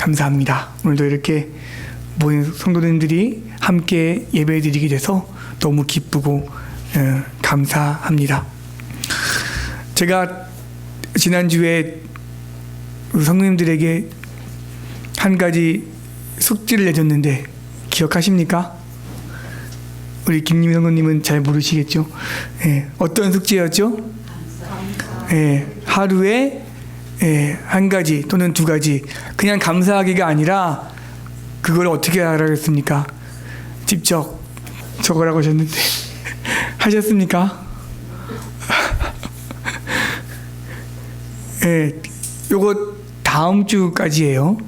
감사합니다. 오늘도 이렇게 모인 성도님들이 함께 예배드리게 돼서 너무 기쁘고 감사합니다. 제가 지난주에 성도님들에게 한 가지 숙제를 내줬는데 기억하십니까? 우리 김림 성도님은 잘 모르시겠죠? 어떤 숙제였죠? 하루에 한 가지 또는 두 가지, 그냥 감사하기가 아니라 그걸 어떻게 하라겠습니까? 직접 적으라고 하셨는데 하셨습니까? 요거 다음 주까지예요.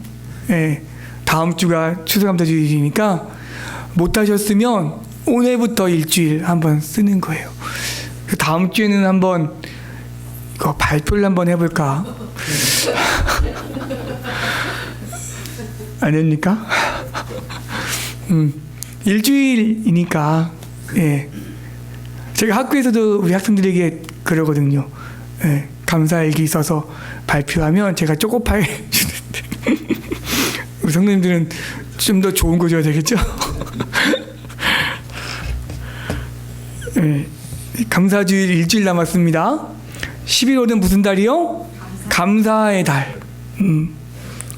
다음 주가 추수감사주일이니까 못 하셨으면 오늘부터 일주일 한번 쓰는 거예요. 다음 주에는 한번 이거 발표를 한번 해볼까? 안 됩니까? 일주일이니까. 제가 학교에서도 우리 학생들에게 그러거든요. 감사일기 써서 발표하면 제가 쪼꼬파이 주는데 우리 성도님들은 좀 더 좋은 거 줘야 되겠죠? 감사주일 일주일 남았습니다. 11월은 무슨 달이요? 감사의 달.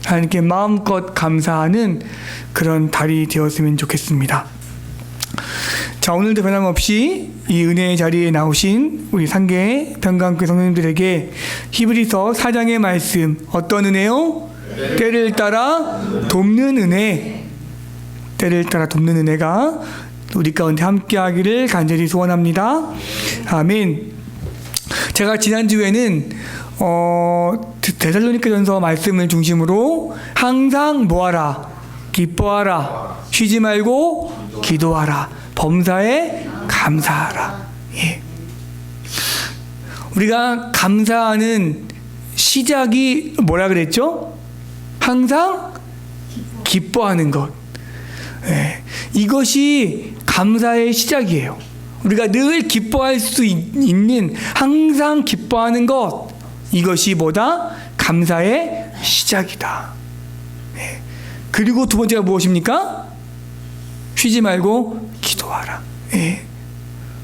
하나님께 마음껏 감사하는 그런 달이 되었으면 좋겠습니다. 자, 오늘도 변함없이 이 은혜의 자리에 나오신 우리 상계 평강교회 성도님들에게 히브리서 4장의 말씀, 어떤 은혜요? 때를 따라 돕는 은혜. 때를 따라 돕는 은혜가 우리 가운데 함께하기를 간절히 소원합니다. 아멘. 제가 지난주에는 데살로니가전서 말씀을 중심으로 항상 뭐하라? 기뻐하라. 쉬지 말고 기도하라. 범사에 감사하라. 우리가 감사하는 시작이 뭐라 그랬죠? 항상 기뻐하는 것. 이것이 감사의 시작이에요. 우리가 늘 기뻐할 수 있는, 항상 기뻐하는 것, 이것이 뭐다? 감사의 시작이다. 그리고 두 번째가 무엇입니까? 쉬지 말고 기도하라.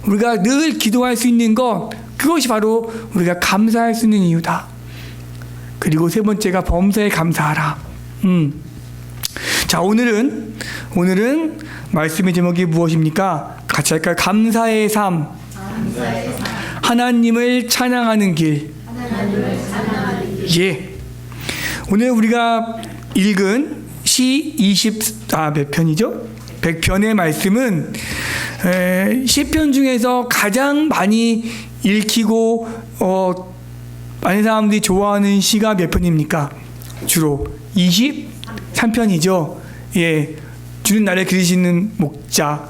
우리가 늘 기도할 수 있는 것, 그것이 바로 우리가 감사할 수 있는 이유다. 그리고 세 번째가 범사에 감사하라. 자, 오늘은 말씀의 제목이 무엇입니까? 같이 할까요? 감사의 삶. 하나님을 찬양하는 길. 오늘 우리가 읽은 몇 편이죠? 100편의 말씀은 시편 중에서 가장 많이 읽히고 많은 사람들이 좋아하는 시가 몇 편입니까? 주로 23편이죠. 주는 나를 기르시는 목자,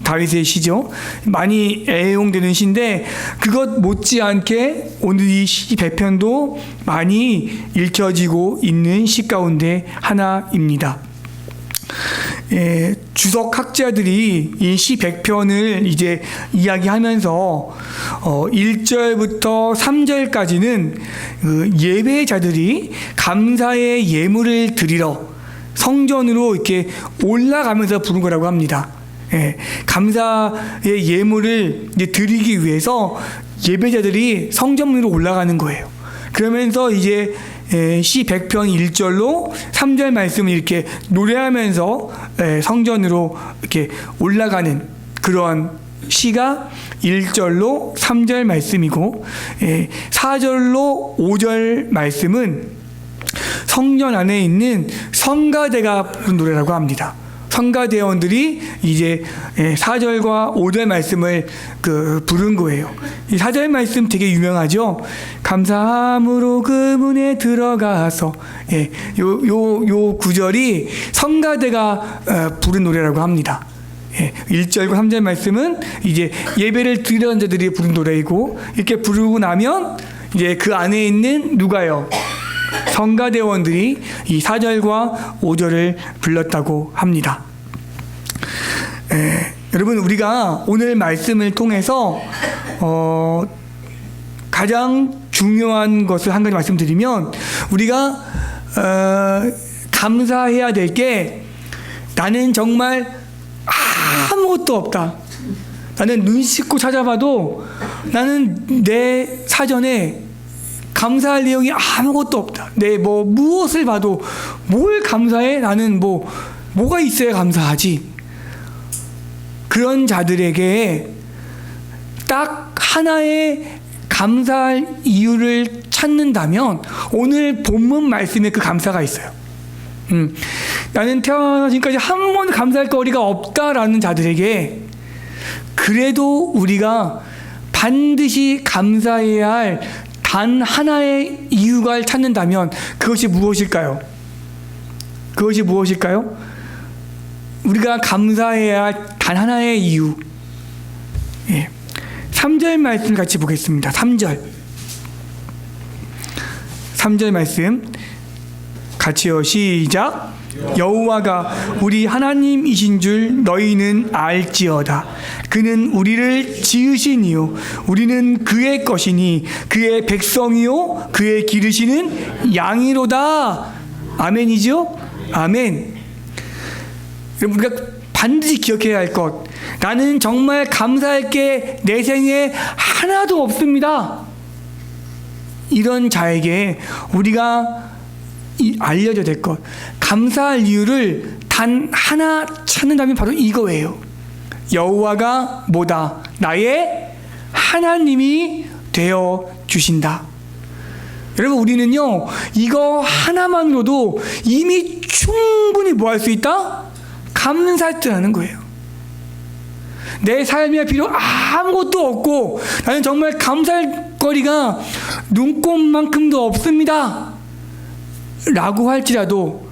다윗의 시죠. 많이 애용되는 시인데 그것 못지않게 오늘 이 시 100편도 많이 읽혀지고 있는 시 가운데 하나입니다. 주석 학자들이 이 시 100편을 이제 이야기하면서 1절부터 3절까지는 예배자들이 감사의 예물을 드리러 성전으로 이렇게 올라가면서 부른 거라고 합니다. 감사의 예물을 이제 드리기 위해서 예배자들이 성전으로 올라가는 거예요. 그러면서 이제 시 100편 1절로 3절 말씀을 이렇게 노래하면서 성전으로 이렇게 올라가는 그러한 시가 1절로 3절 말씀이고 4절로 5절 말씀은 성전 안에 있는 성가대가 부른 노래라고 합니다. 성가대원들이 이제 4절과 5절 말씀을 부른 거예요. 이 4절 말씀 되게 유명하죠. 감사함으로 그 문에 들어가서 요 구절이 성가대가 부른 노래라고 합니다. 1절과 3절 말씀은 이제 예배를 드리던 자들이 부른 노래이고 이렇게 부르고 나면 이제 그 안에 있는 누가요? 성가대원들이 이 4절과 5절을 불렀다고 합니다. 여러분, 우리가 오늘 말씀을 통해서 가장 중요한 것을 한 가지 말씀드리면 우리가 감사해야 될 게 나는 정말 아무것도 없다. 나는 눈 씻고 찾아봐도 나는 내 사전에 감사할 내용이 아무것도 없다. 내 뭐 무엇을 봐도 뭘 감사해? 나는 뭐가 있어야 감사하지? 그런 자들에게 딱 하나의 감사할 이유를 찾는다면 오늘 본문 말씀에 그 감사가 있어요. 나는 태어나서 지금까지 한 번 감사할 거리가 없다라는 자들에게 그래도 우리가 반드시 감사해야 할 단 하나의 이유가 찾는다면 그것이 무엇일까요? 그것이 무엇일까요? 우리가 감사해야 할 단 하나의 이유. 3절 말씀 같이 보겠습니다. 3절 말씀 같이요. 시작. 여호와가 우리 하나님이신 줄 너희는 알지어다. 그는 우리를 지으시니요 우리는 그의 것이니 그의 백성이요 그의 기르시는 양이로다. 아멘이죠? 아멘. 우리가 반드시 기억해야 할 것, 나는 정말 감사할 게 내 생에 하나도 없습니다. 이런 자에게 우리가 알려줘야 될 것, 감사할 이유를 단 하나 찾는다면 바로 이거예요. 여호와가 뭐다? 나의 하나님이 되어 주신다. 여러분, 우리는요 이거 하나만으로도 이미 충분히 뭐 할 수 있다? 감사할 줄 아는 거예요. 내 삶에 필요 아무것도 없고 나는 정말 감사할 거리가 눈꼽만큼도 없습니다 라고 할지라도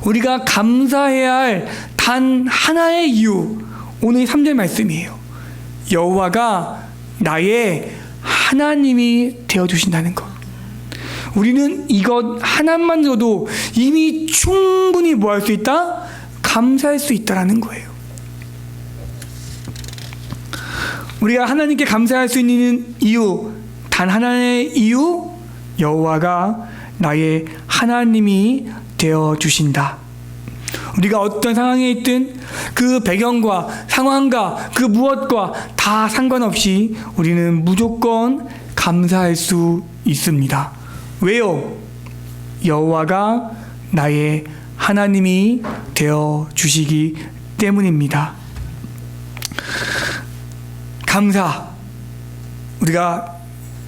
우리가 감사해야 할 단 하나의 이유, 오늘 3절 말씀이에요. 여호와가 나의 하나님이 되어주신다는 것. 우리는 이것 하나만으로도 이미 충분히 뭐 할 수 있다? 감사할 수 있다라는 거예요. 우리가 하나님께 감사할 수 있는 이유, 단 하나의 이유, 여호와가 나의 하나님이 되어주신다. 우리가 어떤 상황에 있든 그 배경과 상황과 그 무엇과 다 상관없이 우리는 무조건 감사할 수 있습니다. 왜요? 여호와가 나의 하나님이 되어주시기 때문입니다. 감사, 우리가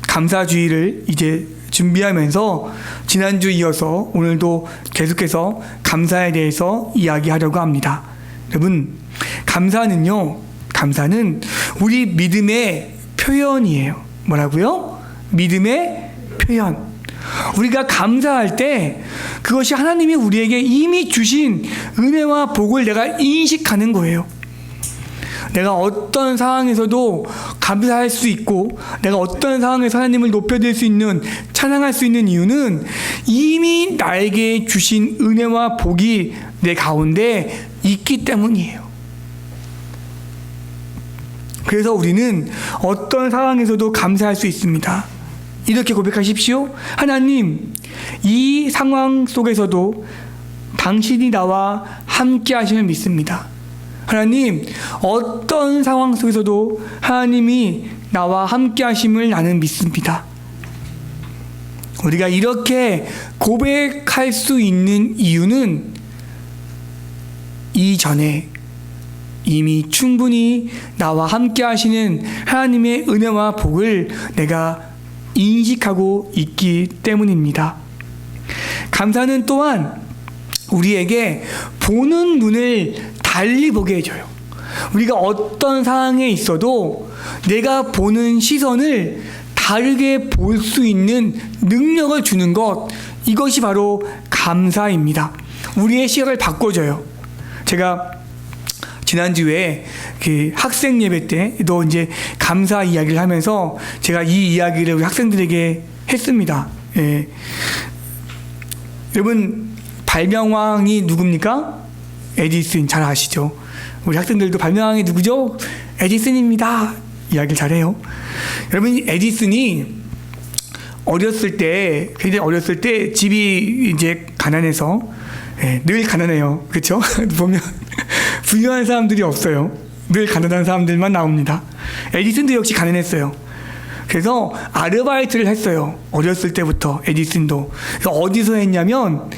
감사주의를 이제 준비하면서 지난주 이어서 오늘도 계속해서 감사에 대해서 이야기하려고 합니다. 여러분, 감사는 우리 믿음의 표현이에요. 뭐라고요? 믿음의 표현. 우리가 감사할 때 그것이 하나님이 우리에게 이미 주신 은혜와 복을 내가 인식하는 거예요. 내가 어떤 상황에서도 감사할 수 있고 내가 어떤 상황에서 하나님을 높여드릴 수 있는, 찬양할 수 있는 이유는 이미 나에게 주신 은혜와 복이 내 가운데 있기 때문이에요. 그래서 우리는 어떤 상황에서도 감사할 수 있습니다. 이렇게 고백하십시오. 하나님, 이 상황 속에서도 당신이 나와 함께 하심을 믿습니다. 하나님, 어떤 상황 속에서도 하나님이 나와 함께 하심을 나는 믿습니다. 우리가 이렇게 고백할 수 있는 이유는 이전에 이미 충분히 나와 함께 하시는 하나님의 은혜와 복을 내가 인식하고 있기 때문입니다. 감사는 또한 우리에게 보는 눈을 달리 보게 해줘요. 우리가 어떤 상황에 있어도 내가 보는 시선을 다르게 볼 수 있는 능력을 주는 것, 이것이 바로 감사입니다. 우리의 시각을 바꿔줘요. 제가 지난주에 그 학생 예배 때도 이제 감사 이야기를 하면서 제가 이 이야기를 우리 학생들에게 했습니다. 예. 여러분, 발명왕이 누굽니까? 에디슨 잘 아시죠? 우리 학생들도 발명왕이 누구죠? 에디슨입니다. 이야기를 잘해요. 여러분, 에디슨이 굉장히 어렸을 때 집이 이제 가난해서 예, 늘 가난해요. 그렇죠? 보면 부유한 사람들이 없어요. 늘 가난한 사람들만 나옵니다. 에디슨도 역시 가난했어요. 그래서 아르바이트를 했어요. 어렸을 때부터 에디슨도. 그래서 어디서 했냐면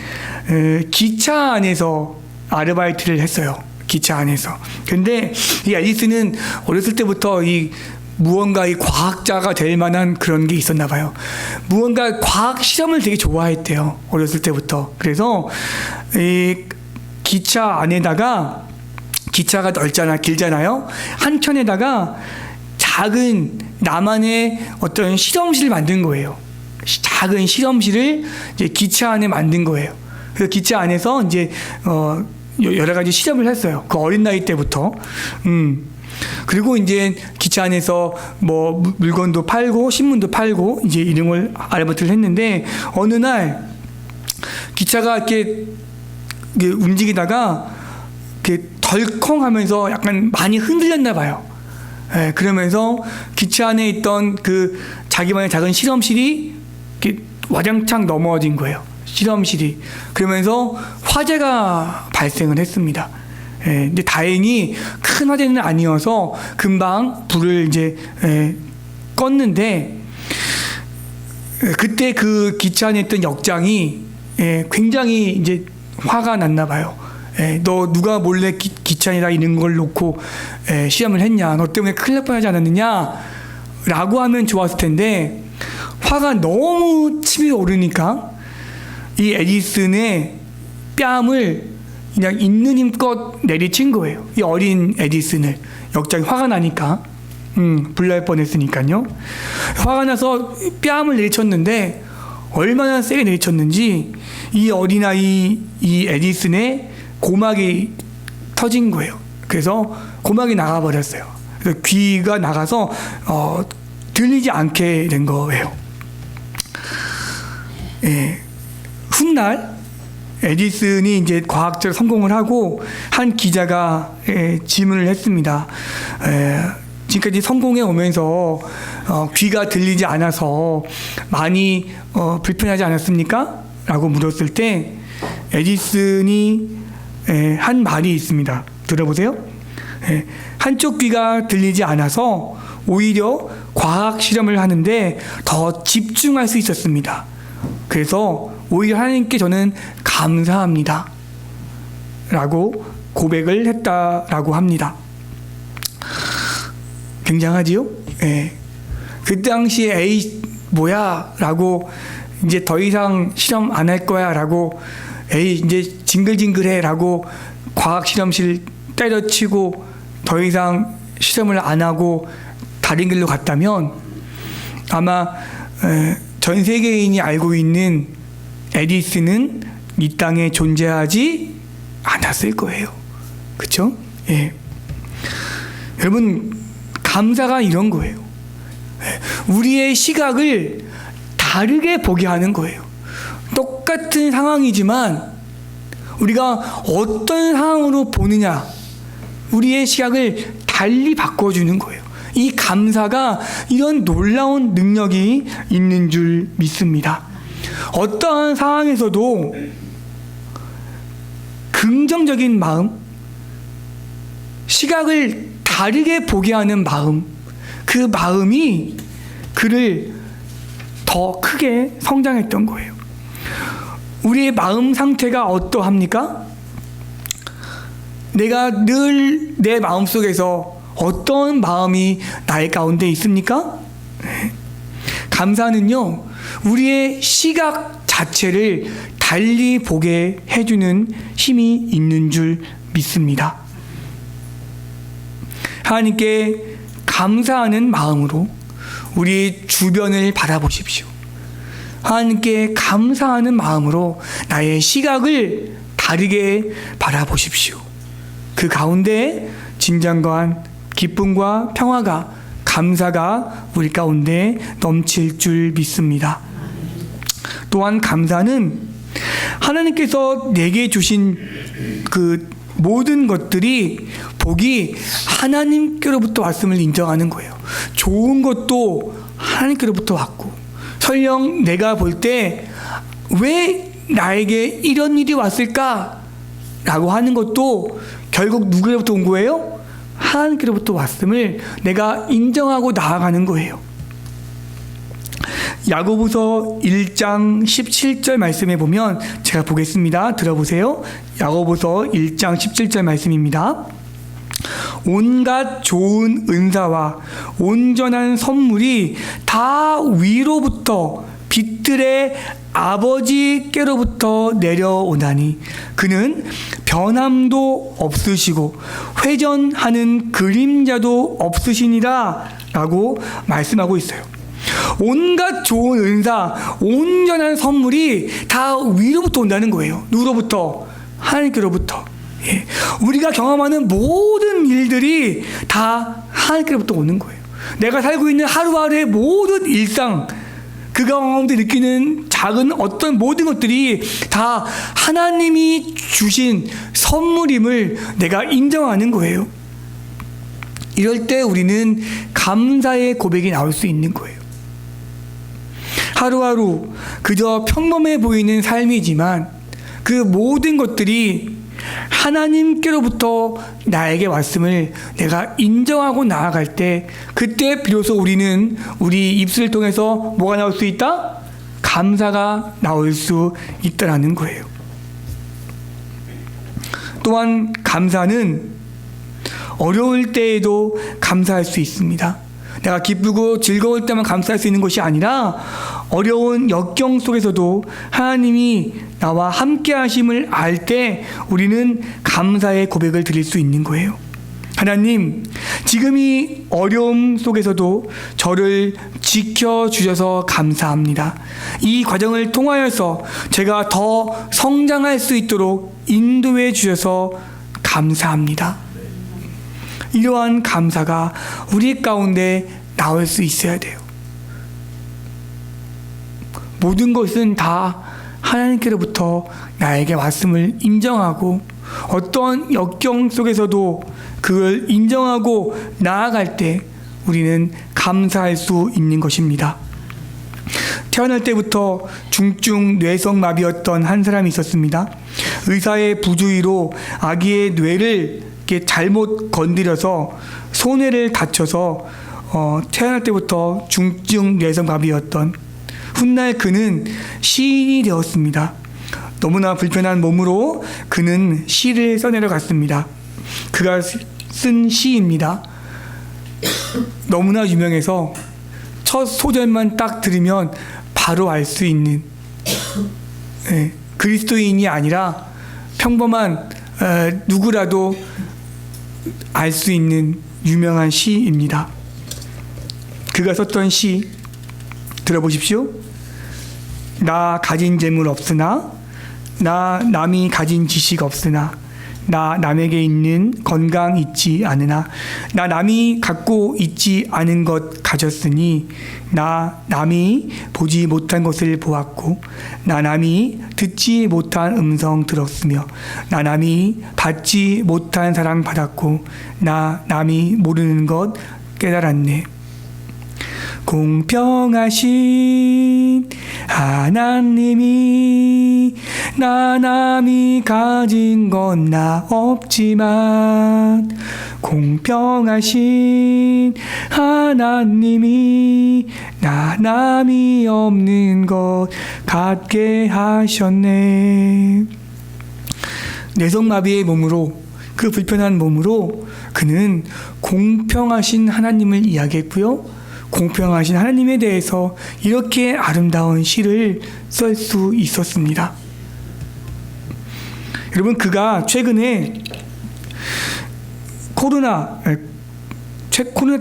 기차 안에서 아르바이트를 했어요. 기차 안에서. 근데 이 에디슨은 어렸을 때부터 이 무언가 이 과학자가 될 만한 그런 게 있었나 봐요. 무언가 과학 실험을 되게 좋아했대요. 어렸을 때부터. 그래서 이 기차 안에다가, 기차가 넓잖아, 길잖아요. 한켠에다가 작은 나만의 어떤 실험실을 만든 거예요. 작은 실험실을 이제 기차 안에 만든 거예요. 그래서 기차 안에서 이제 여러 가지 실험을 했어요. 그 어린 나이 때부터. 그리고 이제 기차 안에서 뭐 물건도 팔고 신문도 팔고 이제 이런 걸 아르바이트를 했는데, 어느 날 기차가 이렇게 움직이다가 이렇게 덜컹하면서 약간 많이 흔들렸나 봐요. 예, 그러면서 기차 안에 있던 그 자기만의 작은 실험실이 이렇게 와장창 넘어진 거예요. 실험실이. 그러면서 화재가 발생을 했습니다. 예, 근데 다행히 큰 화재는 아니어서 금방 불을 이제 껐는데, 그때 그 기차 안에 있던 역장이 굉장히 이제 화가 났나 봐요. 너 누가 몰래 기차 안에다 이런 걸 놓고 실험을 했냐? 너 때문에 큰일 날 뻔하지 않았느냐? 라고 하면 좋았을 텐데, 화가 너무 치밀어 오르니까 이 에디슨의 뺨을 그냥 있는 힘껏 내리친 거예요. 이 어린 에디슨을. 역장이 화가 나니까. 불날 뻔했으니까요. 화가 나서 뺨을 내리쳤는데, 얼마나 세게 내리쳤는지 이 어린아이, 이 에디슨의 고막이 터진 거예요. 그래서 고막이 나가버렸어요. 그래서 귀가 나가서 들리지 않게 된 거예요. 예. 훗날 에디슨이 이제 과학적으로 성공을 하고 한 기자가 질문을 했습니다. 지금까지 성공해 오면서 귀가 들리지 않아서 많이 불편하지 않았습니까? 라고 물었을 때 에디슨이 한 말이 있습니다. 들어보세요. 한쪽 귀가 들리지 않아서 오히려 과학 실험을 하는데 더 집중할 수 있었습니다. 그래서 오히려 하나님께 저는 감사합니다. 라고 고백을 했다라고 합니다. 굉장하지요? 예. 그 당시에 에이 뭐야? 라고 이제 더 이상 실험 안 할 거야? 라고 에이 이제 징글징글해? 라고 과학 실험실 때려치고 더 이상 실험을 안 하고 다른 길로 갔다면 아마 전 세계인이 알고 있는 에디슨은 이 땅에 존재하지 않았을 거예요. 그렇죠? 예. 여러분, 감사가 이런 거예요. 우리의 시각을 다르게 보게 하는 거예요. 똑같은 상황이지만 우리가 어떤 상황으로 보느냐, 우리의 시각을 달리 바꿔주는 거예요. 이 감사가 이런 놀라운 능력이 있는 줄 믿습니다. 어떠한 상황에서도 긍정적인 마음, 시각을 다르게 보게 하는 마음, 그 마음이 그를 더 크게 성장했던 거예요. 우리의 마음 상태가 어떠합니까? 내가 늘 내 마음속에서 어떤 마음이 나의 가운데 있습니까? 감사는요, 우리의 시각 자체를 달리 보게 해주는 힘이 있는 줄 믿습니다. 하나님께 감사하는 마음으로 우리 주변을 바라보십시오. 하나님께 감사하는 마음으로 나의 시각을 다르게 바라보십시오. 그 가운데 진정한 기쁨과 평화가, 감사가 우리 가운데 넘칠 줄 믿습니다. 또한 감사는 하나님께서 내게 주신 그 모든 것들이 복이 하나님께로부터 왔음을 인정하는 거예요. 좋은 것도 하나님께로부터 왔고, 설령 내가 볼 때 왜 나에게 이런 일이 왔을까? 라고 하는 것도 결국 누구로부터 온 거예요? 하나님께로부터 왔음을 내가 인정하고 나아가는 거예요. 야고보서 1장 17절 말씀에 보면 제가 보겠습니다. 들어보세요. 야고보서 1장 17절 말씀입니다. 온갖 좋은 은사와 온전한 선물이 다 위로부터 빛들의 아버지께로부터 내려오나니 그는 변함도 없으시고 회전하는 그림자도 없으시니라 라고 말씀하고 있어요. 온갖 좋은 은사, 온전한 선물이 다 위로부터 온다는 거예요. 누구로부터? 하나님께로부터. 예. 우리가 경험하는 모든 일들이 다 하나님께로부터 오는 거예요. 내가 살고 있는 하루하루의 모든 일상, 그 가운데 느끼는 작은 어떤 모든 것들이 다 하나님이 주신 선물임을 내가 인정하는 거예요. 이럴 때 우리는 감사의 고백이 나올 수 있는 거예요. 하루하루 그저 평범해 보이는 삶이지만 그 모든 것들이 하나님께로부터 나에게 왔음을 내가 인정하고 나아갈 때 그때 비로소 우리는 우리 입술을 통해서 뭐가 나올 수 있다? 감사가 나올 수 있다라는 거예요. 또한 감사는 어려울 때에도 감사할 수 있습니다. 내가 기쁘고 즐거울 때만 감사할 수 있는 것이 아니라 어려운 역경 속에서도 하나님이 나와 함께 하심을 알 때 우리는 감사의 고백을 드릴 수 있는 거예요. 하나님, 지금 이 어려움 속에서도 저를 지켜주셔서 감사합니다. 이 과정을 통하여서 제가 더 성장할 수 있도록 인도해 주셔서 감사합니다. 이러한 감사가 우리 가운데 나올 수 있어야 돼요. 모든 것은 다 하나님께로부터 나에게 왔음을 인정하고 어떠한 역경 속에서도 그걸 인정하고 나아갈 때 우리는 감사할 수 있는 것입니다. 태어날 때부터 중증 뇌성마비였던 한 사람이 있었습니다. 의사의 부주의로 아기의 뇌를 이렇게 잘못 건드려서 손해를 다쳐서 태어날 때부터 중증 뇌성마비였던 훗날 그는 시인이 되었습니다. 너무나 불편한 몸으로 그는 시를 써내려갔습니다. 그가 쓴 시입니다. 너무나 유명해서 첫 소절만 딱 들으면 바로 알 수 있는 그리스도인이 아니라 평범한 누구라도 알 수 있는 유명한 시입니다. 그가 썼던 시 들어보십시오. 나 가진 재물 없으나 나 남이 가진 지식 없으나 나 남에게 있는 건강 있지 않으나 나 남이 갖고 있지 않은 것 가졌으니 나 남이 보지 못한 것을 보았고 나 남이 듣지 못한 음성 들었으며 나 남이 받지 못한 사랑 받았고 나 남이 모르는 것 깨달았네. 공평하신 하나님이 나 남이 가진 건 나 없지만 공평하신 하나님이 나 남이 없는 것 갖게 하셨네. 뇌성마비의 몸으로 그 불편한 몸으로 그는 공평하신 하나님을 이야기했고요. 공평하신 하나님에 대해서 이렇게 아름다운 시를 쓸 수 있었습니다. 여러분, 그가 최근에 코로나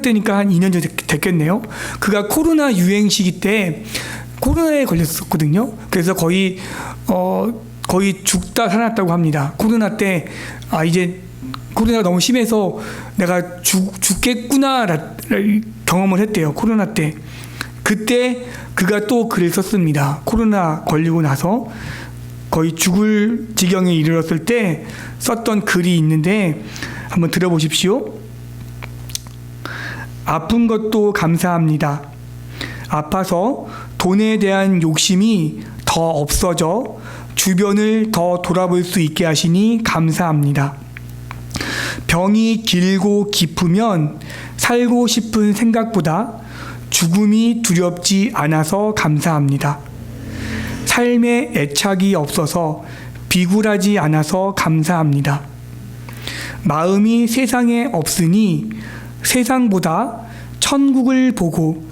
때니까 한 2년 전 됐겠네요. 그가 코로나 유행 시기 때 코로나에 걸렸었거든요. 그래서 거의 죽다 살았다고 합니다. 코로나 때 이제 코로나가 너무 심해서 내가 죽겠구나 경험을 했대요. 코로나 때. 그때 그가 또 글을 썼습니다. 코로나 걸리고 나서 거의 죽을 지경에 이르렀을 때 썼던 글이 있는데 한번 들어보십시오. 아픈 것도 감사합니다. 아파서 돈에 대한 욕심이 더 없어져 주변을 더 돌아볼 수 있게 하시니 감사합니다. 병이 길고 깊으면 살고 싶은 생각보다 죽음이 두렵지 않아서 감사합니다. 삶에 애착이 없어서 비굴하지 않아서 감사합니다. 마음이 세상에 없으니 세상보다 천국을 보고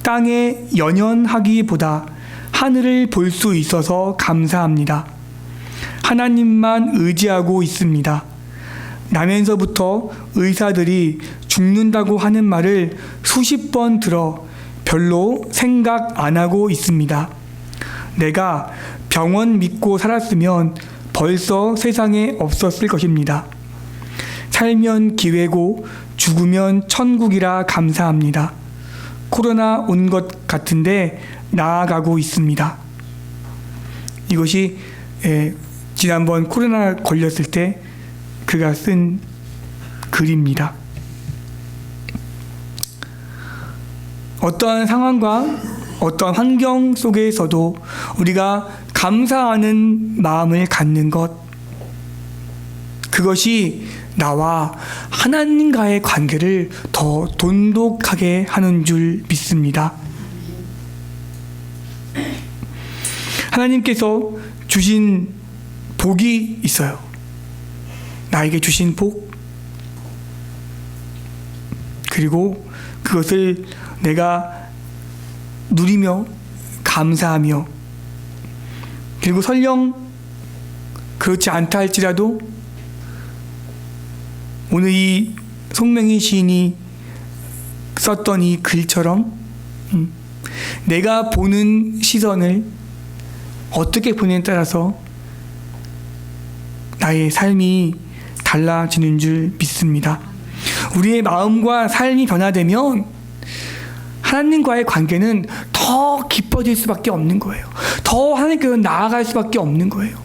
땅에 연연하기보다 하늘을 볼 수 있어서 감사합니다. 하나님만 의지하고 있습니다. 나면서부터 의사들이 죽는다고 하는 말을 수십 번 들어 별로 생각 안 하고 있습니다. 내가 병원 믿고 살았으면 벌써 세상에 없었을 것입니다. 살면 기회고 죽으면 천국이라 감사합니다. 코로나 온 것 같은데 나아가고 있습니다. 이것이 지난번 코로나 걸렸을 때 그가 쓴 글입니다. 어떠한 상황과 어떤 환경 속에서도 우리가 감사하는 마음을 갖는 것, 그것이 나와 하나님과의 관계를 더 돈독하게 하는 줄 믿습니다. 하나님께서 주신 복이 있어요. 나에게 주신 복, 그리고 그것을 내가 누리며 감사하며, 그리고 설령 그렇지 않다 할지라도 오늘 이 송명희 시인이 썼던 이 글처럼 내가 보는 시선을 어떻게 보느냐에 따라서 나의 삶이 달라지는 줄 믿습니다. 우리의 마음과 삶이 변화되면 하나님과의 관계는 더 깊어질 수밖에 없는 거예요. 더 하나님께로 나아갈 수밖에 없는 거예요.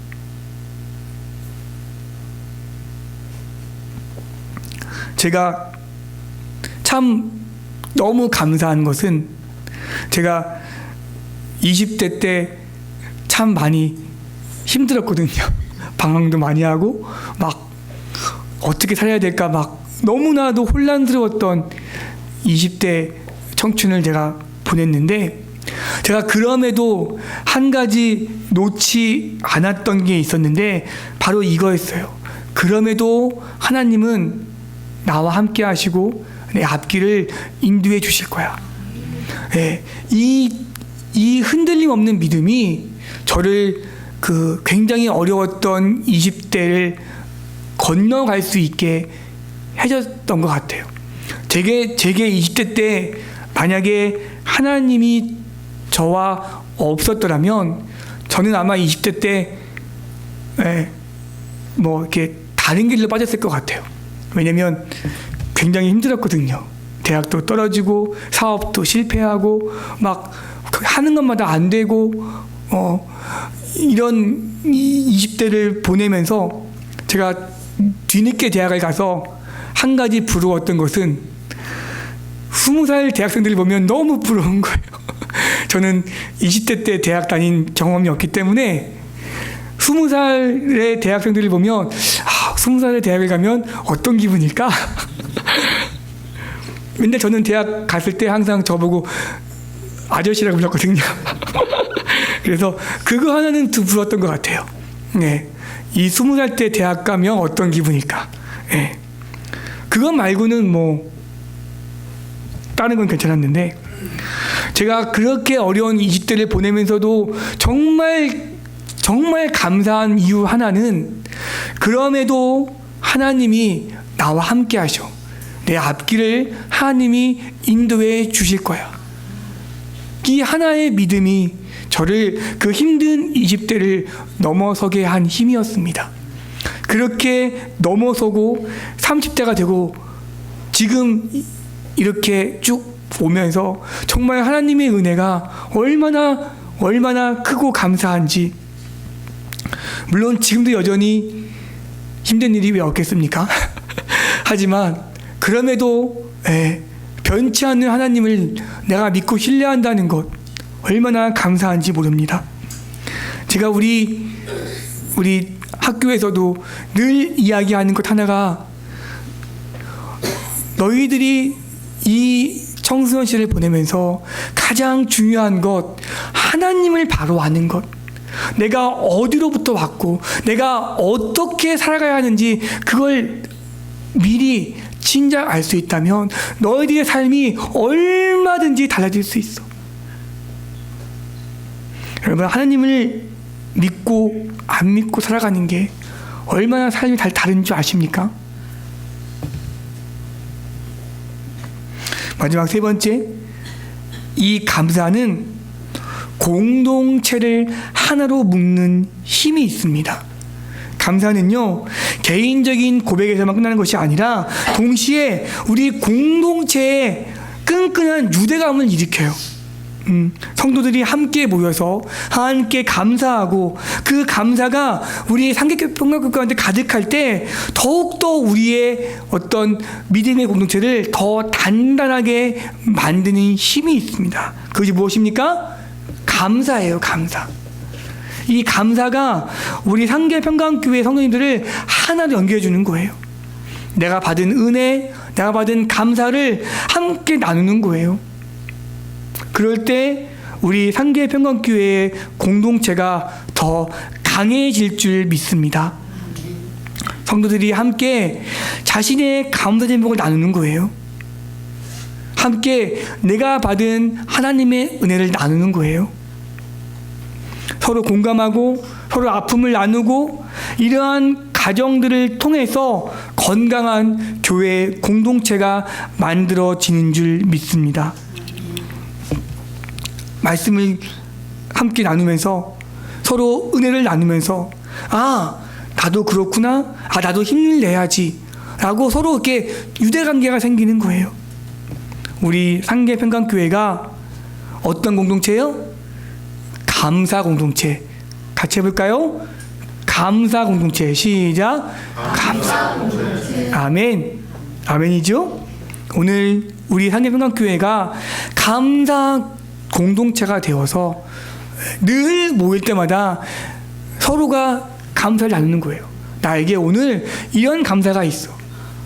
제가 참 너무 감사한 것은, 제가 20대 때 참 많이 힘들었거든요. 방황도 많이 하고 막 어떻게 살아야 될까 막 너무나도 혼란스러웠던 20대 청춘을 제가 보냈는데, 제가 그럼에도 한 가지 놓지 않았던 게 있었는데 바로 이거였어요. 그럼에도 하나님은 나와 함께 하시고 내 앞길을 인도해 주실 거야. 네, 이 흔들림 없는 믿음이 저를 그 굉장히 어려웠던 20대를 건너갈 수 있게 해줬던 것 같아요. 제게 20대 때 만약에 하나님이 저와 없었더라면 저는 아마 20대 때 뭐 이렇게 다른 길로 빠졌을 것 같아요. 왜냐면 굉장히 힘들었거든요. 대학도 떨어지고 사업도 실패하고 막 하는 것마다 안 되고 이런 20대를 보내면서 제가 뒤늦게 대학을 가서 한 가지 부러웠던 것은 20살 대학생들을 보면 너무 부러운 거예요. 저는 20대 때 대학 다닌 경험이 없기 때문에 20살의 대학생들을 보면 20살의 대학을 가면 어떤 기분일까? 근데 저는 대학 갔을 때 항상 저보고 아저씨라고 불렀거든요. 그래서 그거 하나는 부러웠던 것 같아요. 네. 이 20살 때 대학 가면 어떤 기분일까? 네. 그것 말고는 뭐 다른 건 괜찮았는데, 제가 그렇게 어려운 20대를 보내면서도 정말 감사한 이유 하나는, 그럼에도 하나님이 나와 함께 하셔. 내 앞길을 하나님이 인도해 주실 거야. 이 하나의 믿음이 저를 그 힘든 20대를 넘어서게 한 힘이었습니다. 그렇게 넘어서고 30대가 되고 지금 이렇게 쭉 오면서 정말 하나님의 은혜가 얼마나 크고 감사한지, 물론 지금도 여전히 힘든 일이 왜 없겠습니까? 하지만 그럼에도 변치 않는 하나님을 내가 믿고 신뢰한다는 것 얼마나 감사한지 모릅니다. 제가 우리 학교에서도 늘 이야기하는 것 하나가, 너희들이 이 청소년 시대를 보내면서 가장 중요한 것, 하나님을 바로 아는 것, 내가 어디로부터 왔고 내가 어떻게 살아가야 하는지 그걸 미리 진작 알 수 있다면 너희들의 삶이 얼마든지 달라질 수 있어. 여러분, 하나님을 믿고 안 믿고 살아가는 게 얼마나 삶이 다른 줄 아십니까? 마지막 세 번째, 이 감사는 공동체를 하나로 묶는 힘이 있습니다. 감사는요, 개인적인 고백에서만 끝나는 것이 아니라 동시에 우리 공동체에 끈끈한 유대감을 일으켜요. 성도들이 함께 모여서 함께 감사하고, 그 감사가 우리 상계평강교회 가운데 가득할 때 더욱더 우리의 어떤 믿음의 공동체를 더 단단하게 만드는 힘이 있습니다. 그것이 무엇입니까? 감사예요. 감사. 이 감사가 우리 상계평강교회 성도님들을 하나로 연결해 주는 거예요. 내가 받은 은혜, 내가 받은 감사를 함께 나누는 거예요. 그럴 때 우리 상계평강교회의 공동체가 더 강해질 줄 믿습니다. 성도들이 함께 자신의 감사 제목을 나누는 거예요. 함께 내가 받은 하나님의 은혜를 나누는 거예요. 서로 공감하고 서로 아픔을 나누고, 이러한 가정들을 통해서 건강한 교회 공동체가 만들어지는 줄 믿습니다. 말씀을 함께 나누면서, 서로 은혜를 나누면서, 아, 나도 그렇구나, 아, 나도 힘을 내야지 라고 서로 이렇게 유대관계가 생기는 거예요. 우리 상계평강교회가 어떤 공동체예요? 감사 공동체. 같이 해볼까요? 감사 공동체. 시작. 감사 공동체. 아멘. 아멘이죠? 오늘 우리 상계평강교회가 감사 공동체가 되어서 늘 모일 때마다 서로가 감사를 나누는 거예요. 나에게 오늘 이런 감사가 있어.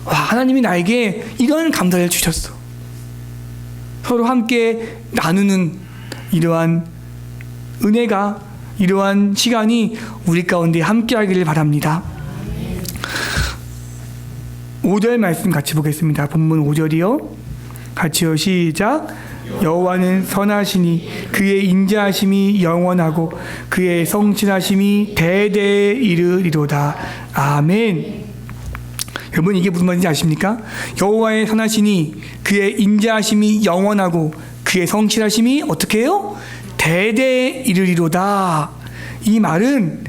와, 하나님이 나에게 이런 감사를 주셨어. 서로 함께 나누는 이러한 은혜가, 이러한 시간이 우리 가운데 함께 하기를 바랍니다. 5절 말씀 같이 보겠습니다. 본문 5절이요. 같이요. 시작. 여호와는 선하시니 그의 인자하심이 영원하고 그의 성실하심이 대대에 이르리로다. 아멘. 여러분, 이게 무슨 말인지 아십니까? 여호와의 선하시니 그의 인자하심이 영원하고 그의 성실하심이 어떻게 해요? 대대에 이르리로다. 이 말은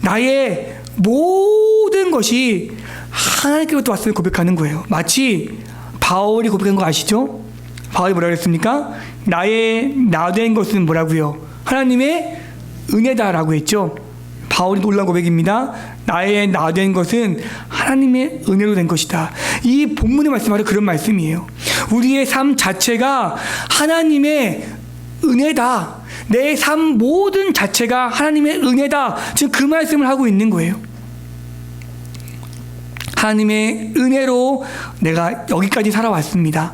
나의 모든 것이 하나님께로부터 왔음을 고백하는 거예요. 마치 바울이 고백한 거 아시죠? 바울이 뭐라고 했습니까? 나의 나된 것은 뭐라고요? 하나님의 은혜다라고 했죠. 바울이 놀라운 고백입니다. 나의 나된 것은 하나님의 은혜로 된 것이다. 이 본문의 말씀 바로 그런 말씀이에요. 우리의 삶 자체가 하나님의 은혜다. 내 삶 모든 자체가 하나님의 은혜다. 지금 그 말씀을 하고 있는 거예요. 하나님의 은혜로 내가 여기까지 살아왔습니다.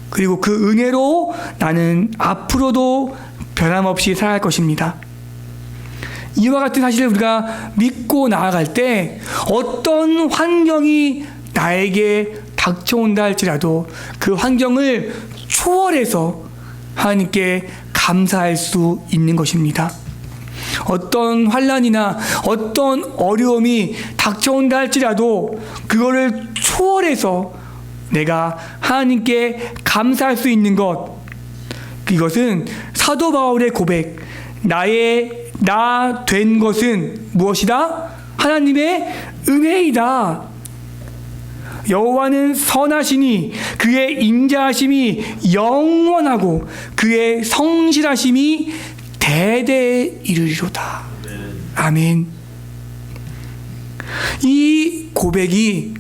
그리고 그 은혜로 나는 앞으로도 변함없이 살아갈 것입니다. 이와 같은 사실을 우리가 믿고 나아갈 때 어떤 환경이 나에게 닥쳐온다 할지라도 그 환경을 초월해서 하나님께 감사할 수 있는 것입니다. 어떤 환난이나 어떤 어려움이 닥쳐온다 할지라도 그거를 초월해서 내가 하나님께 감사할 수 있는 것, 이것은 사도 바울의 고백, 나의 나 된 것은 무엇이다? 하나님의 은혜이다. 여호와는 선하시니 그의 인자하심이 영원하고 그의 성실하심이 대대에 이르리로다. 아멘. 이 고백이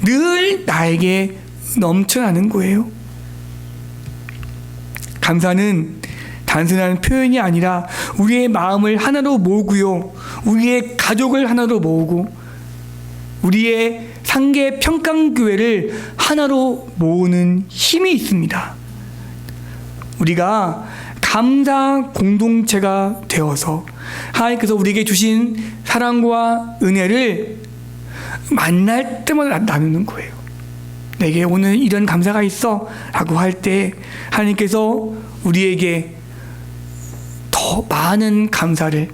늘 나에게 넘쳐나는 거예요. 감사는 단순한 표현이 아니라 우리의 마음을 하나로 모으고요. 우리의 가족을 하나로 모으고 우리의 상계 평강교회를 하나로 모으는 힘이 있습니다. 우리가 감사 공동체가 되어서 하나님께서 우리에게 주신 사랑과 은혜를 만날 때마다 나누는 거예요. 내게 오늘 이런 감사가 있어 라고 할 때 하나님께서 우리에게 더 많은 감사를,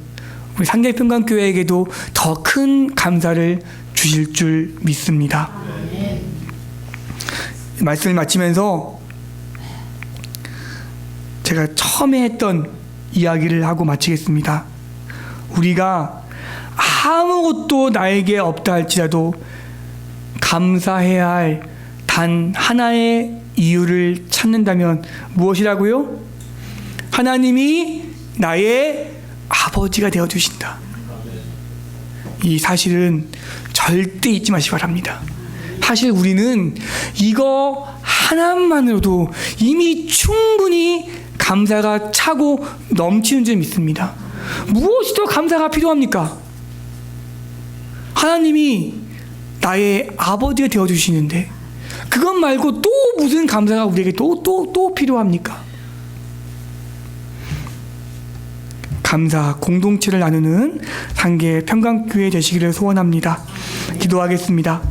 우리 상계평강교회에게도 더 큰 감사를 주실 줄 믿습니다. 말씀을 마치면서 제가 처음에 했던 이야기를 하고 마치겠습니다. 우리가 아무것도 나에게 없다 할지라도 감사해야 할 단 하나의 이유를 찾는다면 무엇이라고요? 하나님이 나의 아버지가 되어주신다. 이 사실은 절대 잊지 마시기 바랍니다. 사실 우리는 이거 하나만으로도 이미 충분히 감사가 차고 넘치는 줄 믿습니다. 무엇이 더 감사가 필요합니까? 하나님이 나의 아버지가 되어주시는데 그것 말고 또 무슨 감사가 우리에게 또 필요합니까? 감사 공동체를 나누는 상계 평강교회 되시기를 소원합니다. 기도하겠습니다.